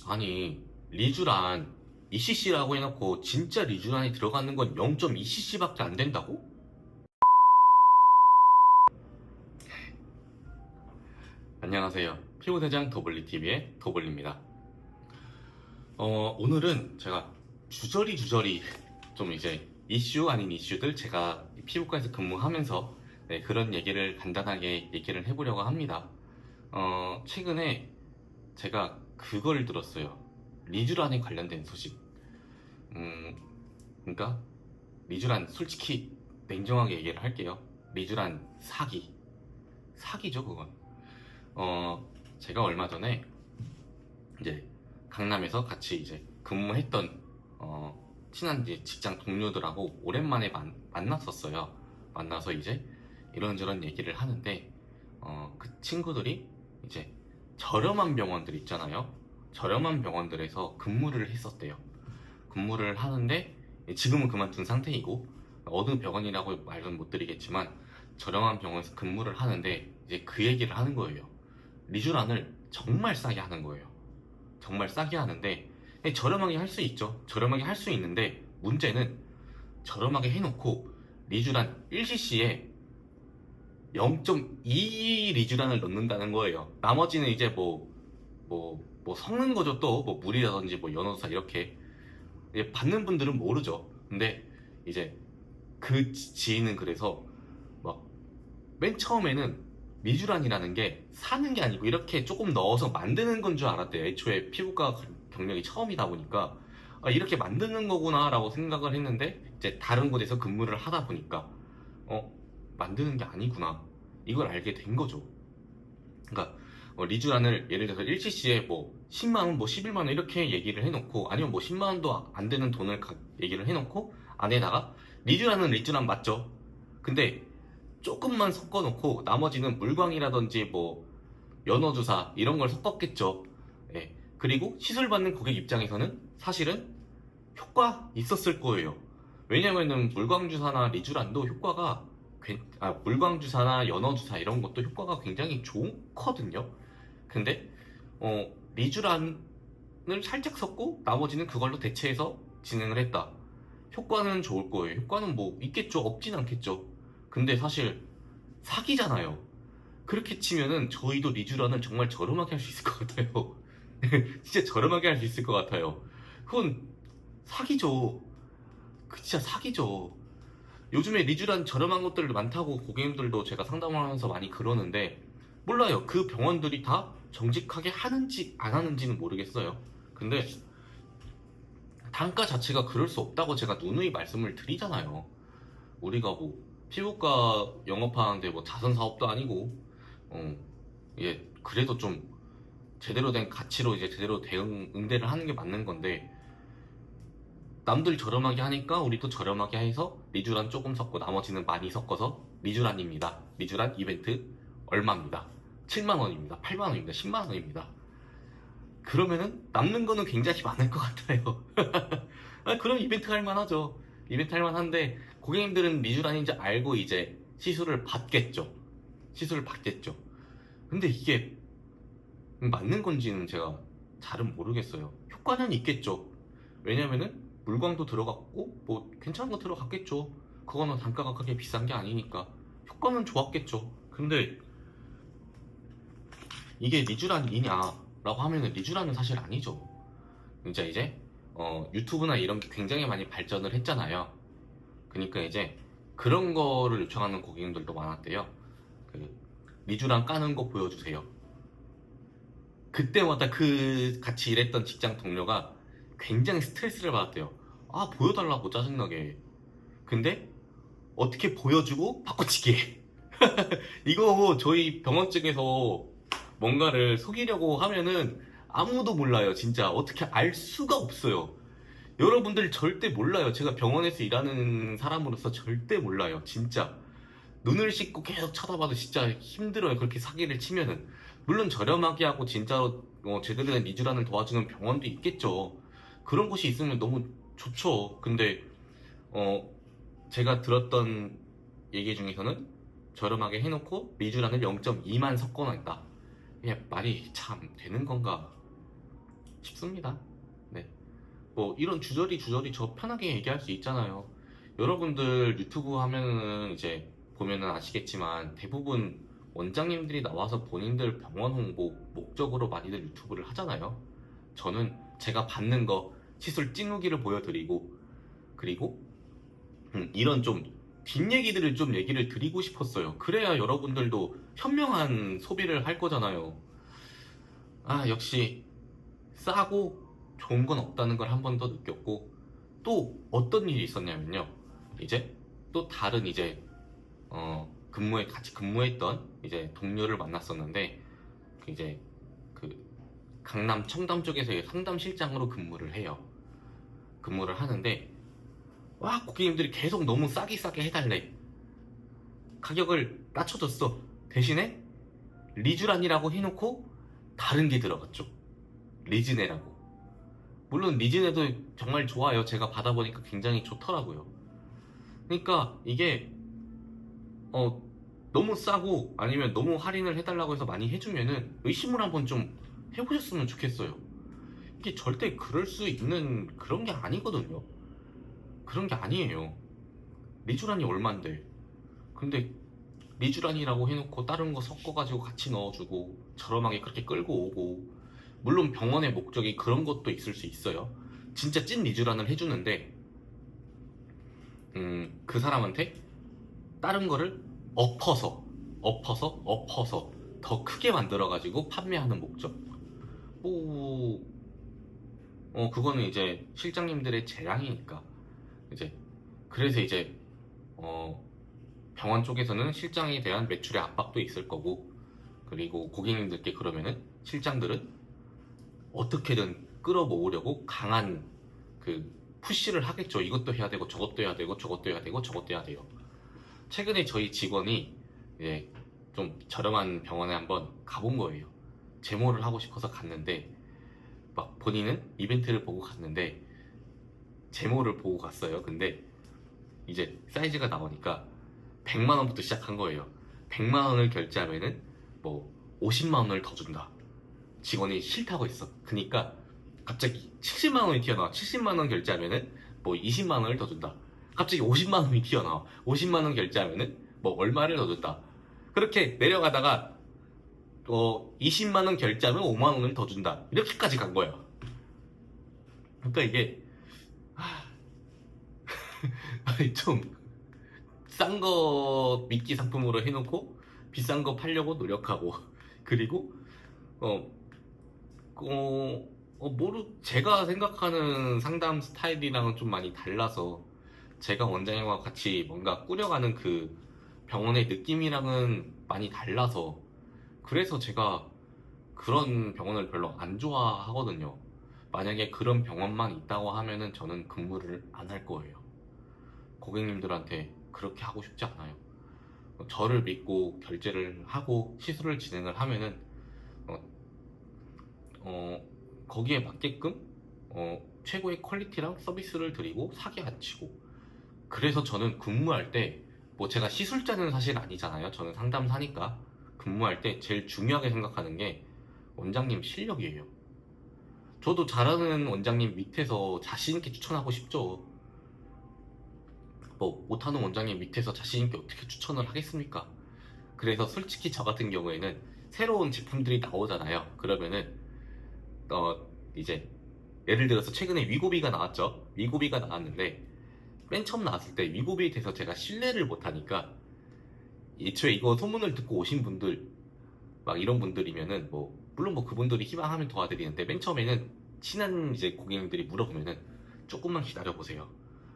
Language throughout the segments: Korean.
아니 리쥬란 2cc라고 해놓고 진짜 리쥬란이 들어가는 건 0.2cc밖에 안 된다고? 안녕하세요. 피부대장 더블리TV의 더블리입니다. 오늘은 제가 주저리 좀 이제 이슈 아닌 이슈들 제가 피부과에서 근무하면서 그런 얘기를 간단하게 얘기를 해보려고 합니다. 최근에 제가 그걸 들었어요. 리쥬란에 관련된 소식. 그러니까 리쥬란 솔직히 냉정하게 얘기를 할게요. 리쥬란 사기죠 그건. 제가 얼마 전에 이제 강남에서 같이 이제 근무했던 친한 이제 직장 동료들하고 오랜만에 만났었어요. 만나서 이제 이런저런 얘기를 하는데 그 친구들이 이제 저렴한 병원들 있잖아요. 저렴한 병원들에서 근무를 했었대요. 근무를 하는데 지금은 그만둔 상태이고 어느 병원이라고 말은 못 드리겠지만 저렴한 병원에서 근무를 하는데 이제 그 얘기를 하는 거예요. 리쥬란을 정말 싸게 하는 거예요. 정말 싸게 하는데 저렴하게 할 수 있죠. 저렴하게 할 수 있는데 문제는 저렴하게 해놓고 리쥬란 1cc에 0.2 리쥬란을 넣는다는 거예요. 나머지는 이제 뭐 섞는 거죠. 또 뭐 물이라든지 뭐 연어사 이렇게 받는 분들은 모르죠. 근데 이제 그 지인은 그래서 막 맨 처음에는 리쥬란이라는 게 사는 게 아니고 이렇게 조금 넣어서 만드는 건 줄 알았대요. 애초에 피부과 경력이 처음이다 보니까 이렇게 만드는 거구나 라고 생각을 했는데 이제 다른 곳에서 근무를 하다 보니까 만드는 게 아니구나 이걸 알게 된 거죠. 그러니까 리쥬란을 예를 들어서 1cc에 뭐 10만원 뭐 11만원 이렇게 얘기를 해놓고 아니면 뭐 10만원도 안 되는 돈을 얘기를 해놓고 안에다가 리쥬란은 리쥬란 맞죠? 근데 조금만 섞어놓고 나머지는 물광이라든지 뭐 연어주사 이런 걸 섞었겠죠. 예. 그리고 시술받는 고객 입장에서는 사실은 효과 있었을 거예요. 왜냐면은 물광주사나 리쥬란도 효과가 물광주사나 연어주사 이런 것도 효과가 굉장히 좋거든요. 근데 리쥬란을 살짝 섞고 나머지는 그걸로 대체해서 진행을 했다. 효과는 좋을 거예요. 효과는 뭐 있겠죠. 없진 않겠죠. 근데 사실 사기잖아요. 그렇게 치면은 저희도 리쥬란을 정말 저렴하게 할 수 있을 것 같아요. 진짜 저렴하게 할 수 있을 것 같아요. 그건 사기죠. 진짜 사기죠. 요즘에 리쥬란 저렴한 것들 많다고 고객님들도 제가 상담을 하면서 많이 그러는데 몰라요. 그 병원들이 다 정직하게 하는지 안 하는지는 모르겠어요. 근데 단가 자체가 그럴 수 없다고 제가 누누이 말씀을 드리잖아요. 우리가 뭐 피부과 영업하는데 뭐 자선 사업도 아니고 그래도 좀 제대로 된 가치로 이제 제대로 응대를 하는 게 맞는 건데 남들 저렴하게 하니까 우리도 저렴하게 해서 리쥬란 조금 섞고 나머지는 많이 섞어서 리쥬란입니다. 리쥬란 이벤트 얼마입니다. 7만원입니다. 8만원입니다. 10만원입니다. 그러면은 남는 거는 굉장히 많을 것 같아요. 그럼 이벤트 할 만하죠. 이벤트 할 만한데 고객님들은 리쥬란인지 알고 이제 시술을 받겠죠. 시술을 받겠죠. 근데 이게 맞는 건지는 제가 잘은 모르겠어요. 효과는 있겠죠. 왜냐면은 물광도 들어갔고 뭐 괜찮은 거 들어갔겠죠. 그거는 단가가 그렇게 비싼 게 아니니까 효과는 좋았겠죠. 근데 이게 리쥬란이냐라고 하면은 리쥬란은 사실 아니죠. 진짜 이제 유튜브나 이런 게 굉장히 많이 발전을 했잖아요. 그러니까 이제 그런 거를 요청하는 고객님들도 많았대요. 리쥬란 까는 거 보여주세요. 그때마다 그 같이 일했던 직장 동료가 굉장히 스트레스를 받았대요. 보여달라고 짜증나게. 근데 어떻게 보여주고 바꿔치기 해. 이거 저희 병원 측에서 뭔가를 속이려고 하면은 아무도 몰라요. 진짜 어떻게 알 수가 없어요. 여러분들 절대 몰라요. 제가 병원에서 일하는 사람으로서 절대 몰라요. 진짜 눈을 씻고 계속 쳐다봐도 진짜 힘들어요. 그렇게 사기를 치면은. 물론 저렴하게 하고 진짜로 제대로 된 리쥬란을 도와주는 병원도 있겠죠. 그런 곳이 있으면 너무 좋죠. 근데 제가 들었던 얘기 중에서는 저렴하게 해놓고 리쥬란을 0.2만 섞어놨다. 이게 말이 참 되는 건가? 싶습니다. 네. 뭐 이런 주저리 저 편하게 얘기할 수 있잖아요. 여러분들 유튜브 하면은 이제 보면은 아시겠지만 대부분 원장님들이 나와서 본인들 병원 홍보 목적으로 많이들 유튜브를 하잖아요. 저는 제가 받는 거 시술 찐후기를 보여드리고, 그리고 이런 좀 뒷얘기들을 좀 얘기를 드리고 싶었어요. 그래야 여러분들도 현명한 소비를 할 거잖아요. 아, 역시 싸고 좋은 건 없다는 걸 한 번 더 느꼈고, 또 어떤 일이 있었냐면요. 이제 또 다른 이제 같이 근무했던 이제 동료를 만났었는데, 이제 그 강남 청담 쪽에서 상담실장으로 근무를 해요. 근무를 하는데, 와, 고객님들이 계속 너무 싸게 해달래. 가격을 낮춰줬어. 대신에 리쥬란이라고 해놓고 다른 게 들어갔죠. 리즈네라고. 물론 리즈네도 정말 좋아요. 제가 받아보니까 굉장히 좋더라고요. 그러니까 이게 너무 싸고 아니면 너무 할인을 해달라고 해서 많이 해주면은 의심을 한번 좀 해보셨으면 좋겠어요. 이게 절대 그럴 수 있는 그런 게 아니거든요. 그런 게 아니에요. 리쥬란이 얼만데. 근데 리쥬란이라고 해놓고 다른 거 섞어가지고 같이 넣어주고 저렴하게 그렇게 끌고 오고, 물론 병원의 목적이 그런 것도 있을 수 있어요. 진짜 찐 리쥬란을 해주는데 그 사람한테 다른 거를 엎어서 더 크게 만들어가지고 판매하는 목적. 뭐 그거는 이제 실장님들의 재량이니까. 이제 그래서 이제 병원 쪽에서는 실장에 대한 매출의 압박도 있을 거고, 그리고 고객님들께 그러면은 실장들은 어떻게든 끌어모으려고 강한 그 푸시를 하겠죠. 이것도 해야 되고 저것도 해야 되고 저것도 해야 되고 저것도 해야 돼요. 최근에 저희 직원이 이제 좀 저렴한 병원에 한번 가본 거예요. 제모를 하고 싶어서 갔는데, 막 본인은 이벤트를 보고 갔는데 제모를 보고 갔어요. 근데 이제 사이즈가 나오니까 100만 원부터 시작한 거예요. 100만 원을 결제하면은 뭐 50만 원을 더 준다. 직원이 싫다고 했어. 그니까 갑자기 70만 원이 튀어나와. 70만 원 결제하면은 뭐 20만 원을 더 준다. 갑자기 50만 원이 튀어나와. 50만 원 결제하면은 뭐 얼마를 더 준다. 그렇게 내려가다가 20만 원 결제하면 5만 원을 더 준다. 이렇게까지 간 거예요. 그러니까 이게 좀 싼 거 미끼 상품으로 해놓고 비싼 거 팔려고 노력하고, 그리고 제가 생각하는 상담 스타일이랑은 좀 많이 달라서, 제가 원장님과 같이 뭔가 꾸려가는 그 병원의 느낌이랑은 많이 달라서, 그래서 제가 그런 병원을 별로 안 좋아하거든요. 만약에 그런 병원만 있다고 하면은 저는 근무를 안 할 거예요. 고객님들한테 그렇게 하고 싶지 않아요. 저를 믿고 결제를 하고 시술을 진행을 하면은 거기에 맞게끔 최고의 퀄리티랑 서비스를 드리고 사기 안 치고. 그래서 저는 근무할 때, 뭐 제가 시술자는 사실 아니잖아요. 저는 상담사니까 근무할 때 제일 중요하게 생각하는 게 원장님 실력이에요. 저도 잘하는 원장님 밑에서 자신있게 추천하고 싶죠. 뭐 못하는 원장님 밑에서 자신있게 어떻게 추천을 하겠습니까? 그래서 솔직히 저 같은 경우에는 새로운 제품들이 나오잖아요. 그러면은 이제 예를 들어서 최근에 위고비가 나왔죠. 위고비가 나왔는데 맨 처음 나왔을 때 위고비에 대해서 제가 신뢰를 못하니까, 애초에 이거 소문을 듣고 오신 분들 막 이런 분들이면은 뭐 물론 뭐 그분들이 희망하면 도와드리는데, 맨 처음에는 친한 이제 고객님들이 물어보면은 조금만 기다려보세요.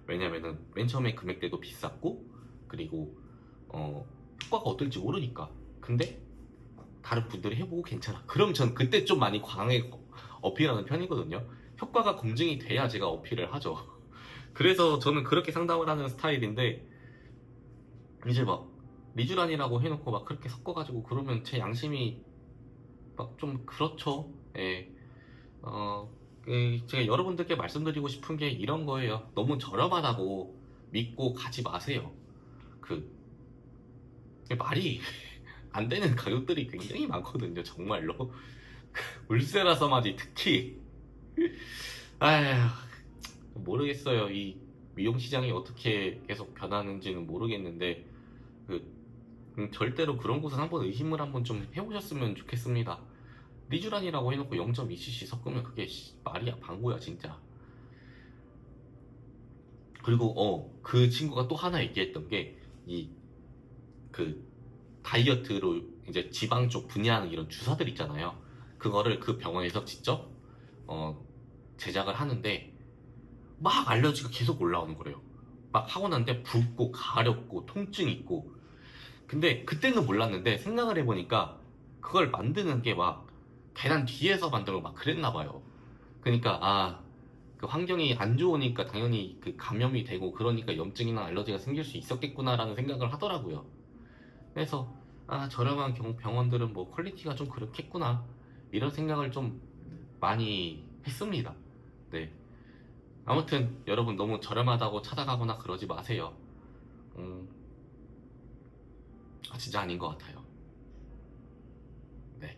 왜냐면은 맨 처음에 금액대도 비쌌고, 그리고 효과가 어떨지 모르니까. 근데 다른 분들이 해보고 괜찮아. 그럼 전 그때 좀 많이 광하게 어필하는 편이거든요. 효과가 검증이 돼야 제가 어필을 하죠. 그래서 저는 그렇게 상담을 하는 스타일인데, 이제 막 리쥬란이라고 해놓고 막 그렇게 섞어가지고 그러면 제 양심이 막 좀 그렇죠. 예. 제가 여러분들께 말씀드리고 싶은 게 이런 거예요. 너무 저렴하다고 믿고 가지 마세요. 그 말이 안 되는 가격들이 굉장히 많거든요. 정말로. 울세라서마지 특히 아휴, 모르겠어요. 이 미용 시장이 어떻게 계속 변하는지는 모르겠는데 절대로 그런 곳은 한번 의심을 한번 좀 해보셨으면 좋겠습니다. 리쥬란이라고 해놓고 0.2cc 섞으면 그게 말이야 방구야 진짜. 그리고 그 친구가 또 하나 얘기했던 게 이 그 다이어트로 이제 지방 쪽 분해하는 이런 주사들 있잖아요. 그거를 그 병원에서 직접 제작을 하는데 막 알러지가 계속 올라오는 거래요. 막 하고 난데 붓고 가렵고 통증 있고. 근데 그때는 몰랐는데 생각을 해보니까 그걸 만드는 게 막 계단 뒤에서 만들고 막 그랬나 봐요. 그러니까 그 환경이 안 좋으니까 당연히 그 감염이 되고 그러니까 염증이나 알러지가 생길 수 있었겠구나라는 생각을 하더라고요. 그래서 저렴한 병원들은 뭐 퀄리티가 좀 그렇겠구나 이런 생각을 좀 많이 했습니다. 네. 아무튼 여러분 너무 저렴하다고 찾아가거나 그러지 마세요. 음, 진짜 아닌 것 같아요. 네.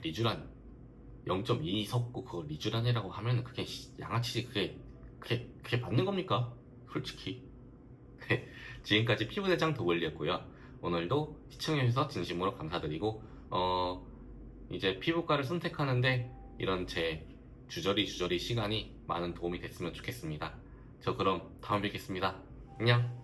리쥬란 0.2 섞고 그걸 리쥬란이라고 하면 그게 양아치지. 그게 맞는 겁니까? 솔직히. 네. 지금까지 피부대장 도글리였고요. 오늘도 시청해주셔서 진심으로 감사드리고 이제 피부과를 선택하는데 이런 제 주저리 시간이 많은 도움이 됐으면 좋겠습니다. 저 그럼 다음에 뵙겠습니다. 안녕.